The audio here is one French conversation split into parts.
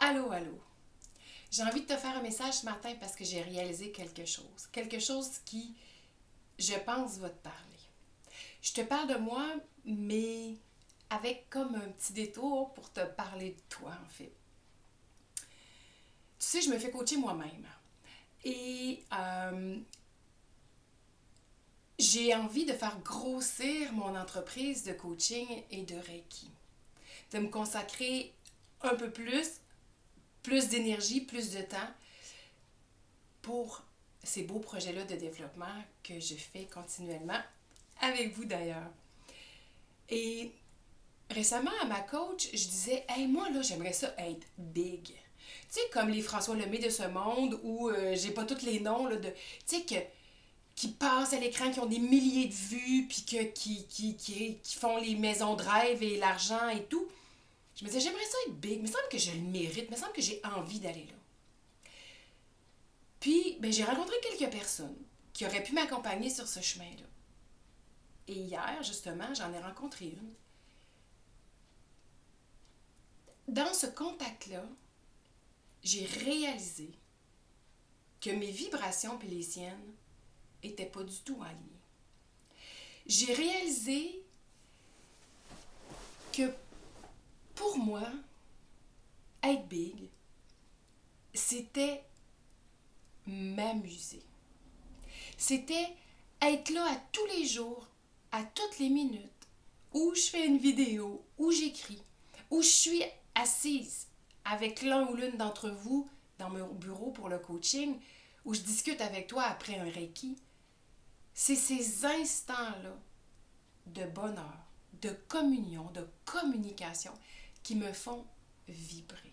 Allô, allô. J'ai envie de te faire un message ce matin parce que j'ai réalisé quelque chose. Quelque chose qui, je pense, va te parler. Je te parle de moi, mais avec comme un petit détour pour te parler de toi, en fait. Tu sais, je me fais coacher moi-même. Et j'ai envie de faire grossir mon entreprise de coaching et de Reiki. De me consacrer un peu plus d'énergie, plus de temps pour ces beaux projets-là de développement que je fais continuellement, avec vous d'ailleurs. Et récemment, à ma coach, je disais, hey, moi, là, j'aimerais ça être big. Tu sais, comme les François Lemay de ce monde, où j'ai pas tous les noms, là, de, tu sais, qui passent à l'écran, qui ont des milliers de vues, puis qui font les maisons de rêve et l'argent et tout. Je me disais, j'aimerais ça être big. Il me semble que je le mérite. Il me semble que j'ai envie d'aller là. Puis, ben, j'ai rencontré quelques personnes qui auraient pu m'accompagner sur ce chemin-là. Et hier, justement, j'en ai rencontré une. Dans ce contact-là, j'ai réalisé que mes vibrations et les siennes n'étaient pas du tout alignées. J'ai réalisé que pour moi, être big, c'était m'amuser. C'était être là à tous les jours, à toutes les minutes, où je fais une vidéo, où j'écris, où je suis assise avec l'un ou l'une d'entre vous dans mon bureau pour le coaching, où je discute avec toi après un Reiki. C'est ces instants-là de bonheur, de communion, de communication qui me font vibrer.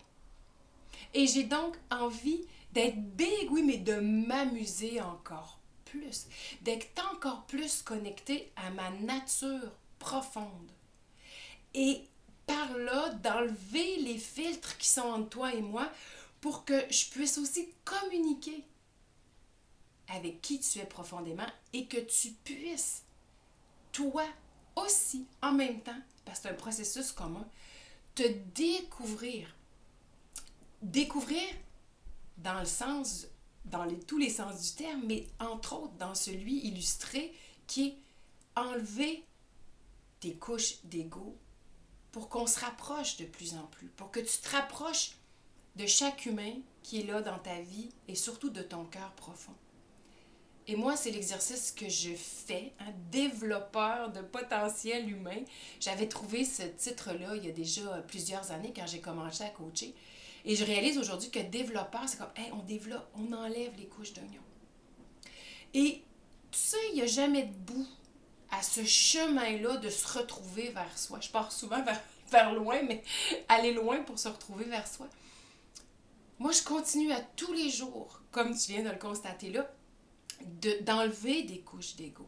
Et j'ai donc envie d'être big, oui, mais de m'amuser encore plus, d'être encore plus connectée à ma nature profonde. Et par là, d'enlever les filtres qui sont entre toi et moi pour que je puisse aussi communiquer avec qui tu es profondément et que tu puisses, toi aussi, en même temps, parce que c'est un processus commun, te découvrir. Découvrir dans le sens, tous les sens du terme, mais entre autres dans celui illustré qui est enlever tes couches d'ego pour qu'on se rapproche de plus en plus, pour que tu te rapproches de chaque humain qui est là dans ta vie et surtout de ton cœur profond. Et moi, c'est l'exercice que je fais, hein, développeur de potentiel humain. J'avais trouvé ce titre-là il y a déjà plusieurs années quand j'ai commencé à coacher. Et je réalise aujourd'hui que développeur, c'est comme, hey, on développe, on enlève les couches d'oignon. Et tu sais, il n'y a jamais de bout à ce chemin-là de se retrouver vers soi. Je pars souvent vers loin, mais aller loin pour se retrouver vers soi. Moi, je continue à tous les jours, comme tu viens de le constater là, d'enlever des couches d'ego.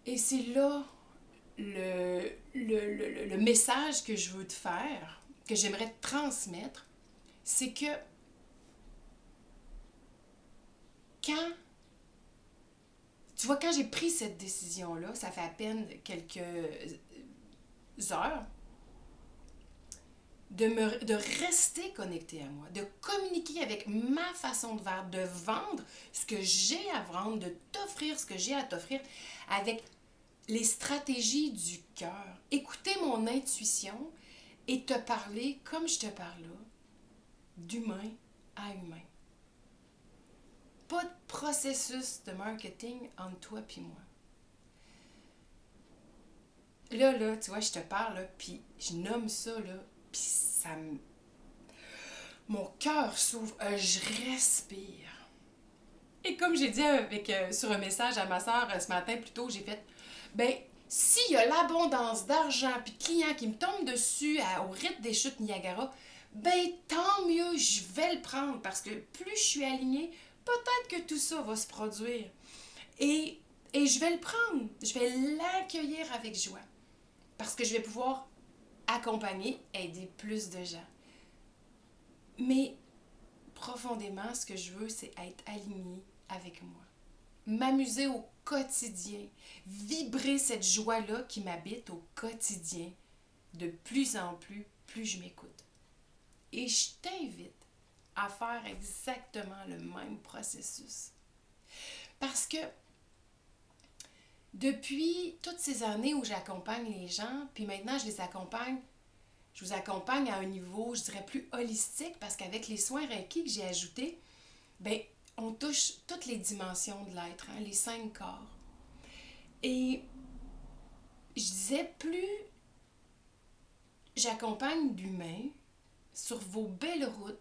Et c'est là le message que je veux te faire, que j'aimerais te transmettre, c'est que quand, tu vois, quand j'ai pris cette décision-là, ça fait à peine quelques heures, de rester connecté à moi, de communiquer avec ma façon de faire, de vendre ce que j'ai à vendre, de t'offrir ce que j'ai à t'offrir avec les stratégies du cœur. Écouter mon intuition et te parler comme je te parle là, d'humain à humain. Pas de processus de marketing entre toi et moi. Là, tu vois, je te parle, là, puis je nomme ça, là, puis ça me... Mon cœur s'ouvre, je respire. Et comme j'ai dit sur un message à ma soeur ce matin plus tôt, j'ai fait, ben, s'il y a l'abondance d'argent puis de clients qui me tombent dessus au rythme des chutes Niagara, ben tant mieux, je vais le prendre parce que plus je suis alignée, peut-être que tout ça va se produire. Et, et je vais le prendre, je vais l'accueillir avec joie parce que je vais pouvoir accompagner, aider plus de gens. Mais profondément, ce que je veux, c'est être alignée avec moi. M'amuser au quotidien. Vibrer cette joie-là qui m'habite au quotidien. De plus en plus, plus je m'écoute. Et je t'invite à faire exactement le même processus. Parce que depuis toutes ces années où j'accompagne les gens, puis maintenant je vous accompagne à un niveau, je dirais, plus holistique, parce qu'avec les soins Reiki que j'ai ajoutés, ben, on touche toutes les dimensions de l'être, hein, les 5 corps. Et je disais, plus j'accompagne d'humains sur vos belles routes,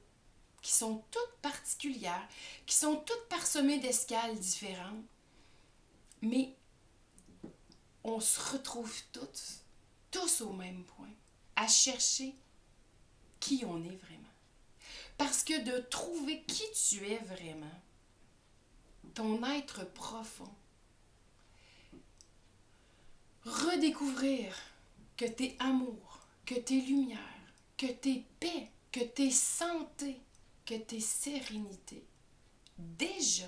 qui sont toutes particulières, qui sont toutes parsemées d'escales différentes, mais on se retrouve tous au même point, à chercher qui on est vraiment. Parce que de trouver qui tu es vraiment, ton être profond, redécouvrir que t'es amour, que t'es lumière, que t'es paix, que t'es santé, que t'es sérénité, déjà,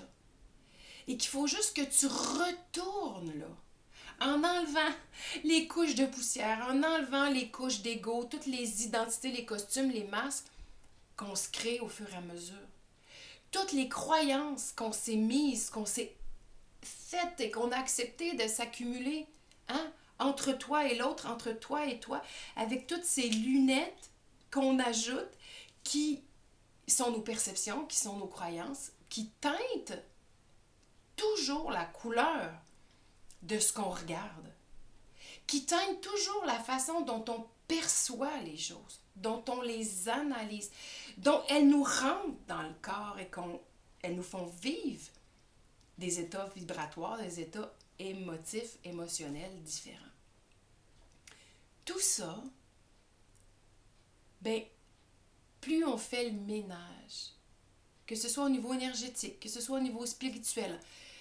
et qu'il faut juste que tu retournes là, en enlevant les couches de poussière, en enlevant les couches d'ego, toutes les identités, les costumes, les masques qu'on se crée au fur et à mesure. Toutes les croyances qu'on s'est mises, qu'on s'est faites et qu'on a accepté de s'accumuler, hein, entre toi et l'autre, entre toi et toi, avec toutes ces lunettes qu'on ajoute qui sont nos perceptions, qui sont nos croyances, qui teintent toujours la couleur de ce qu'on regarde, qui teignent toujours la façon dont on perçoit les choses, dont on les analyse, dont elles nous rentrent dans le corps et qu'elles nous font vivre des états vibratoires, des états émotifs, émotionnels différents. Tout ça, ben, plus on fait le ménage, que ce soit au niveau énergétique, que ce soit au niveau spirituel,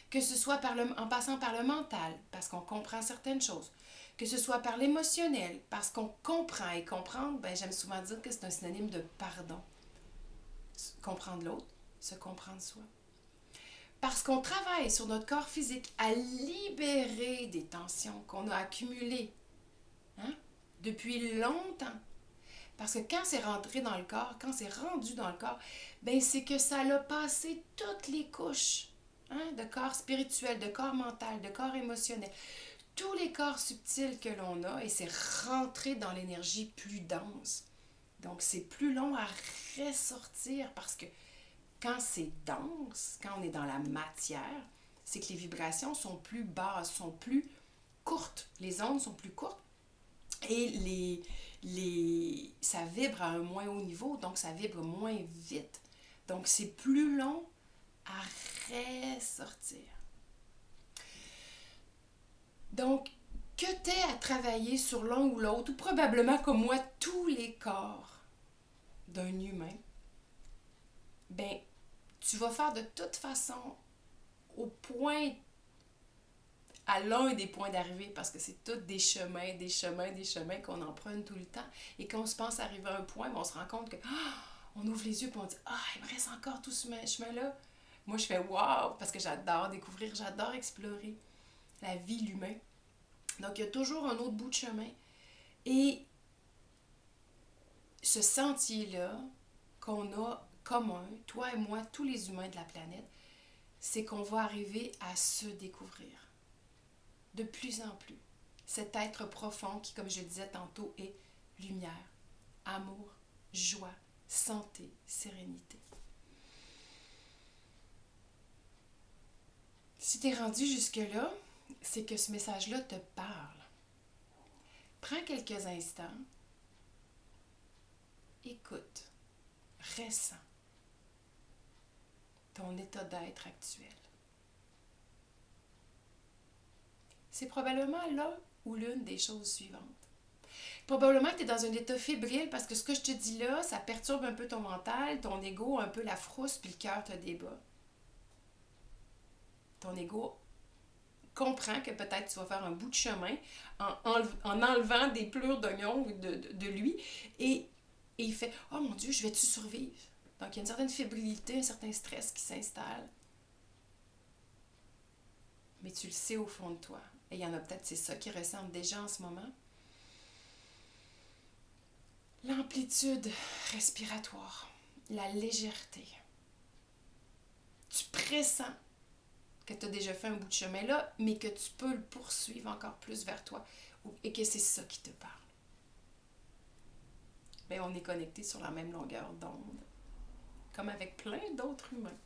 que ce soit en passant par le mental, parce qu'on comprend certaines choses, que ce soit par l'émotionnel, parce qu'on comprend. Et comprendre, ben, j'aime souvent dire que c'est un synonyme de pardon. Comprendre l'autre, se comprendre soi. Parce qu'on travaille sur notre corps physique à libérer des tensions qu'on a accumulées, hein, depuis longtemps. Parce que quand c'est rentré dans le corps, quand c'est rendu dans le corps, ben c'est que ça l'a passé toutes les couches, hein, de corps spirituel, de corps mental, de corps émotionnel, tous les corps subtils que l'on a, et c'est rentré dans l'énergie plus dense. Donc c'est plus long à ressortir parce que quand c'est dense, quand on est dans la matière, c'est que les vibrations sont plus basses, sont plus courtes. Les ondes sont plus courtes et ça vibre à un moins haut niveau, donc ça vibre moins vite. Donc c'est plus long à ressortir. Donc, que tu aies à travailler sur l'un ou l'autre, ou probablement comme moi, tous les corps d'un humain, ben, tu vas faire de toute façon au point, à l'un des points d'arrivée, parce que c'est tous des chemins qu'on emprunte tout le temps, et quand on se pense arriver à un point, on se rend compte que on ouvre les yeux et on dit il me reste encore tout ce chemin-là. Moi, je fais wow, parce que j'adore découvrir, j'adore explorer la vie, l'humain. Donc, il y a toujours un autre bout de chemin. Et ce sentier-là qu'on a commun, toi et moi, tous les humains de la planète, c'est qu'on va arriver à se découvrir de plus en plus. Cet être profond qui, comme je disais tantôt, est lumière, amour, joie, santé, sérénité. Si tu es rendu jusque-là, c'est que ce message-là te parle. Prends quelques instants, écoute, ressens ton état d'être actuel. C'est probablement là ou l'une des choses suivantes. Probablement que tu es dans un état fébrile parce que ce que je te dis là, ça perturbe un peu ton mental, ton ego, un peu la frousse, puis le cœur te débat. Ton ego comprend que peut-être tu vas faire un bout de chemin en enlevant des plures d'oignon ou de lui et il fait « Oh mon Dieu, je vais-tu survivre? » Donc il y a une certaine fébrilité, un certain stress qui s'installe. Mais tu le sais au fond de toi. Et il y en a peut-être, c'est ça qui ressemble déjà en ce moment. L'amplitude respiratoire, la légèreté. Tu pressens que tu as déjà fait un bout de chemin là, mais que tu peux le poursuivre encore plus vers toi et que c'est ça qui te parle. Bien, on est connectés sur la même longueur d'onde, comme avec plein d'autres humains.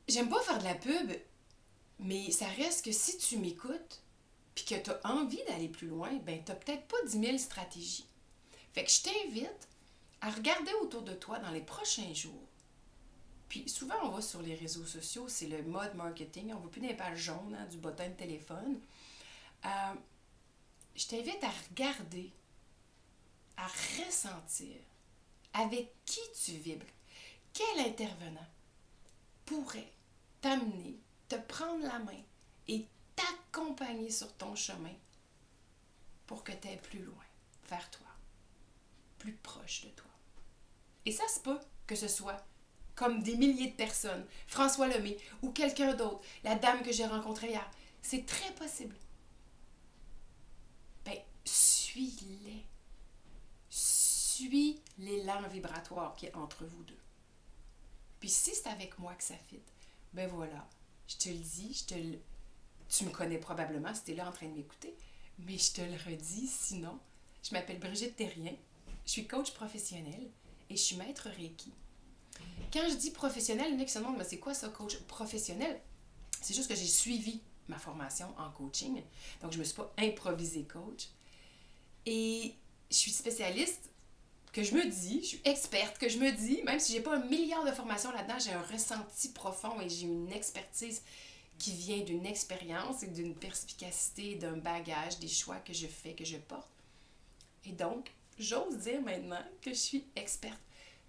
J'aime pas faire de la pub, mais ça reste que si tu m'écoutes puis que tu as envie d'aller plus loin, ben tu n'as peut-être pas 10 000 stratégies. Fait que je t'invite à regarder autour de toi dans les prochains jours. Puis souvent, on va sur les réseaux sociaux, c'est le mode marketing, on ne voit plus des pages jaunes du bottin de téléphone. Je t'invite à regarder, à ressentir avec qui tu vibres. Quel intervenant pourrait t'amener, te prendre la main et t'accompagner sur ton chemin pour que tu ailles plus loin, vers toi, plus proche de toi. Et ça se peut que ce soit comme des milliers de personnes, François Lemay ou quelqu'un d'autre, la dame que j'ai rencontrée hier. C'est très possible. Ben, suis-les. Suis l'élan vibratoire qui est entre vous deux. Puis si c'est avec moi que ça fit, ben voilà, je te le dis, tu me connais probablement si tu es là en train de m'écouter, mais je te le redis, sinon, je m'appelle Brigitte Thérien, je suis coach professionnel et je suis maître Reiki. Quand je dis professionnel, il y en a qui se demandent, mais c'est quoi ça, coach professionnel? C'est juste que j'ai suivi ma formation en coaching, donc je ne me suis pas improvisée coach. Et je suis spécialiste, que je me dis, je suis experte, que je me dis, même si j'ai pas 1 milliard de formations là-dedans, j'ai un ressenti profond et j'ai une expertise qui vient d'une expérience et d'une perspicacité, d'un bagage, des choix que je fais, que je porte. Et donc, j'ose dire maintenant que je suis experte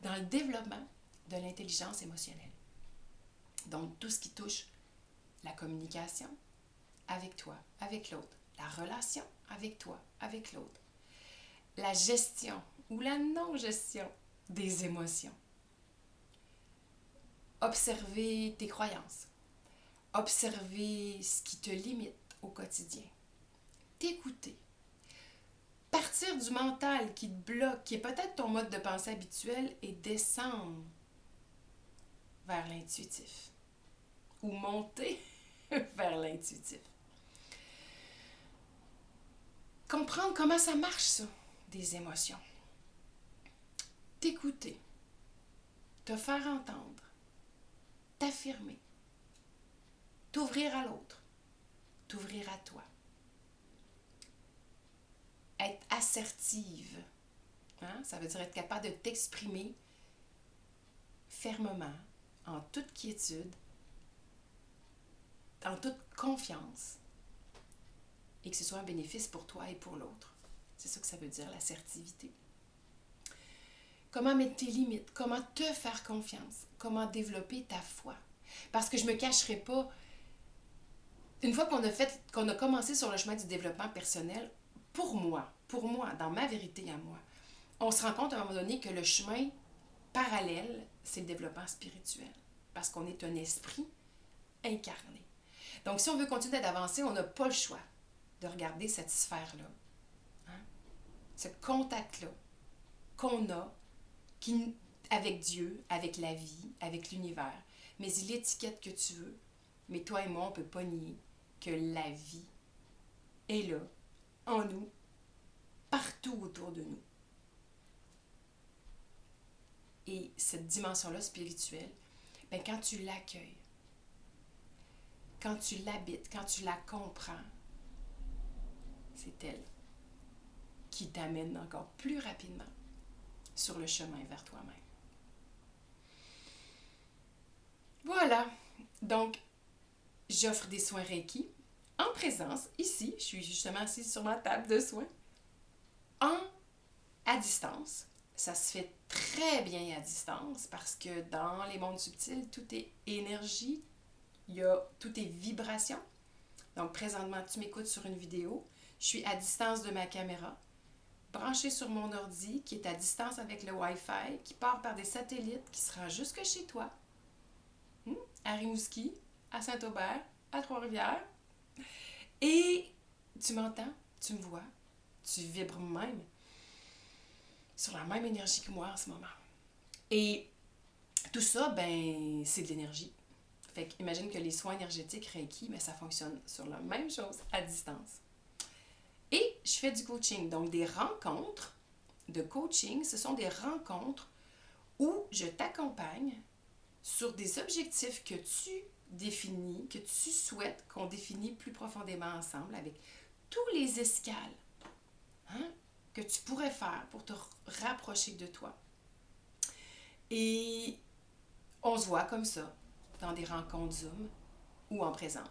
dans le développement de l'intelligence émotionnelle. Donc, tout ce qui touche la communication avec toi, avec l'autre, la relation avec toi, avec l'autre, la gestion ou la non-gestion des émotions. Observer tes croyances, observer ce qui te limite au quotidien, t'écouter, partir du mental qui te bloque, qui est peut-être ton mode de pensée habituel, et descendre vers l'intuitif ou monter vers l'intuitif. Comprendre comment ça marche, ça, des émotions. T'écouter, te faire entendre, t'affirmer, t'ouvrir à l'autre, t'ouvrir à toi. Être assertive, ça veut dire être capable de t'exprimer fermement, en toute quiétude, en toute confiance, et que ce soit un bénéfice pour toi et pour l'autre. C'est ça que ça veut dire, l'assertivité. Comment mettre tes limites, comment te faire confiance, comment développer ta foi. Parce que je ne me cacherai pas, une fois qu'on a commencé sur le chemin du développement personnel, pour moi, dans ma vérité à moi, on se rend compte à un moment donné que le chemin parallèle, c'est le développement spirituel. Parce qu'on est un esprit incarné. Donc, si on veut continuer d'avancer, on n'a pas le choix de regarder cette sphère-là. Ce contact-là qu'on a avec Dieu, avec la vie, avec l'univers. Mais l'étiquette que tu veux, mais toi et moi, on ne peut pas nier que la vie est là, en nous, partout autour de nous. Et cette dimension-là spirituelle, ben, quand tu l'accueilles, quand tu l'habites, quand tu la comprends, c'est elle qui t'amène encore plus rapidement sur le chemin vers toi-même. Voilà, donc j'offre des soins Reiki en présence, ici, je suis justement assise sur ma table de soins, à distance. Ça se fait très bien à distance parce que dans les mondes subtils, tout est énergie, tout est vibration. Donc présentement, tu m'écoutes sur une vidéo, je suis à distance de ma caméra, branchée sur mon ordi qui est à distance avec le Wi-Fi, qui part par des satellites, qui se rend jusque chez toi, à Rimouski, à Saint-Aubert, à Trois-Rivières. Et Tu m'entends? Tu me vois? Tu vibres même sur la même énergie que moi en ce moment. Et tout ça, ben, c'est de l'énergie. Fait qu'imagine que les soins énergétiques Reiki, mais ça fonctionne sur la même chose à distance. Et je fais du coaching, donc des rencontres de coaching, ce sont des rencontres où je t'accompagne sur des objectifs que tu définis, que tu souhaites qu'on définisse plus profondément ensemble avec tous les escales, hein, que tu pourrais faire pour te rapprocher de toi. Et on se voit comme ça, dans des rencontres Zoom ou en présence.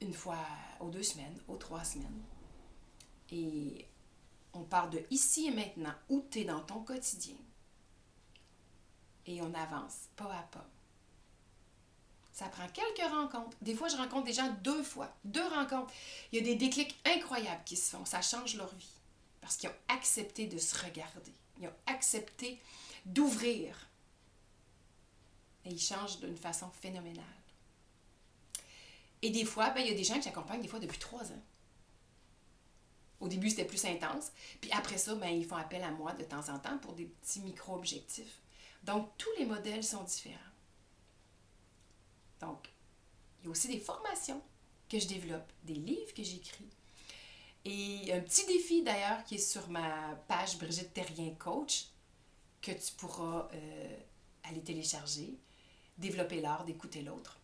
Une fois aux 2 semaines, aux 3 semaines. Et on part de ici et maintenant, où tu es dans ton quotidien. Et on avance pas à pas. Ça prend quelques rencontres. Des fois, je rencontre des gens 2 fois. 2 rencontres. Il y a des déclics incroyables qui se font. Ça change leur vie. Parce qu'ils ont accepté de se regarder. Ils ont accepté d'ouvrir. Et ils changent d'une façon phénoménale. Et des fois, ben, il y a des gens que j'accompagne des fois depuis 3 ans. Au début, c'était plus intense. Puis après ça, ben, ils font appel à moi de temps en temps pour des petits micro-objectifs. Donc, tous les modèles sont différents. Donc, il y a aussi des formations que je développe, des livres que j'écris. Et un petit défi d'ailleurs qui est sur ma page Brigitte Terrien Coach, que tu pourras aller télécharger, développer l'art d'écouter l'autre.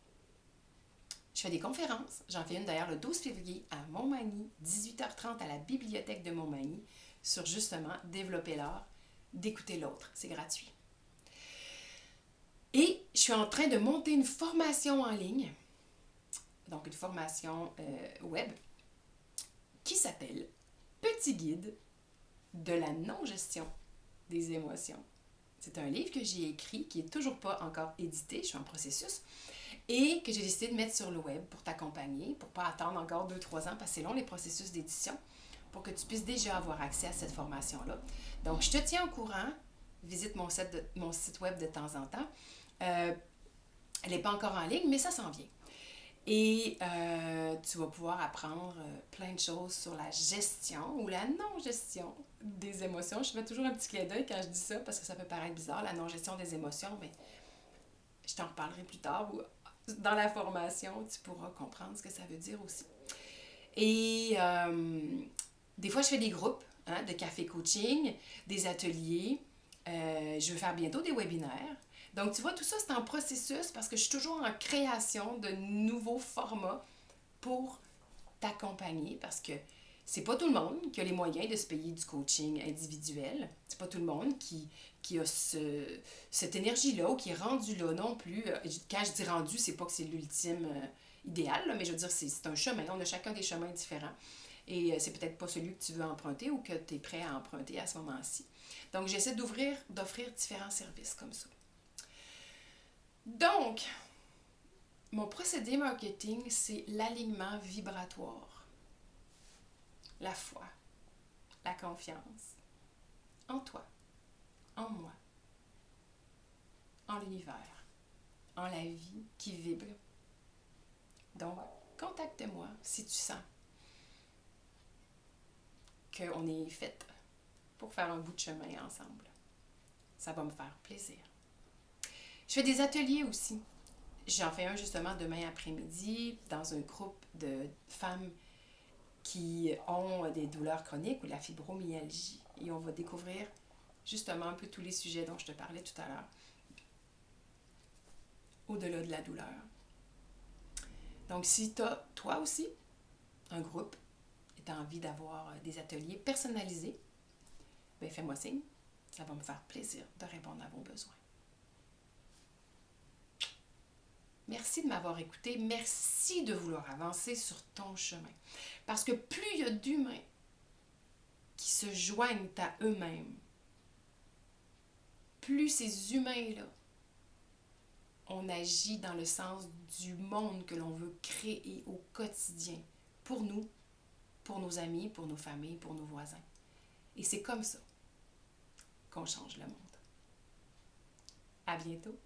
Je fais des conférences. J'en fais une d'ailleurs le 12 février à Montmagny, 18h30 à la bibliothèque de Montmagny, sur justement développer l'art d'écouter l'autre. C'est gratuit. Et je suis en train de monter une formation en ligne, donc une formation web, qui s'appelle Petit guide de la non-gestion des émotions. C'est un livre que j'ai écrit, qui n'est toujours pas encore édité, je suis en processus, et que j'ai décidé de mettre sur le web pour t'accompagner, pour ne pas attendre encore 2-3 ans, parce que c'est long les processus d'édition, pour que tu puisses déjà avoir accès à cette formation-là. Donc, je te tiens au courant, visite mon site web de temps en temps. Elle n'est pas encore en ligne, mais ça s'en vient. Et tu vas pouvoir apprendre plein de choses sur la gestion ou la non-gestion des émotions. Je fais toujours un petit clin d'œil quand je dis ça parce que ça peut paraître bizarre, la non-gestion des émotions, mais je t'en reparlerai plus tard. Ou dans la formation, tu pourras comprendre ce que ça veut dire aussi. Et des fois, je fais des groupes de café coaching, des ateliers. Je veux faire bientôt des webinaires. Donc, tu vois, tout ça, c'est en processus parce que je suis toujours en création de nouveaux formats pour t'accompagner parce que c'est pas tout le monde qui a les moyens de se payer du coaching individuel. C'est pas tout le monde qui a cette énergie-là ou qui est rendu là non plus. Quand je dis rendu, c'est pas que c'est l'ultime idéal, là, mais je veux dire, c'est un chemin. On a chacun des chemins différents. Et c'est peut-être pas celui que tu veux emprunter ou que tu es prêt à emprunter à ce moment-ci. Donc, j'essaie d'offrir différents services comme ça. Donc, mon procédé marketing, c'est l'alignement vibratoire, la foi, la confiance en toi, en moi, en l'univers, en la vie qui vibre. Donc, contacte-moi si tu sens qu'on est fait pour faire un bout de chemin ensemble. Ça va me faire plaisir. Je fais des ateliers aussi. J'en fais un justement demain après-midi dans un groupe de femmes qui ont des douleurs chroniques ou de la fibromyalgie. Et on va découvrir justement un peu tous les sujets dont je te parlais tout à l'heure, au-delà de la douleur. Donc, si tu as, toi aussi, un groupe et tu as envie d'avoir des ateliers personnalisés, ben fais-moi signe. Ça va me faire plaisir de répondre à vos besoins. Merci de m'avoir écouté. Merci de vouloir avancer sur ton chemin. Parce que plus il y a d'humains qui se joignent à eux-mêmes, plus ces humains-là, on agit dans le sens du monde que l'on veut créer au quotidien, pour nous, pour nos amis, pour nos familles, pour nos voisins. Et c'est comme ça qu'on change le monde. À bientôt!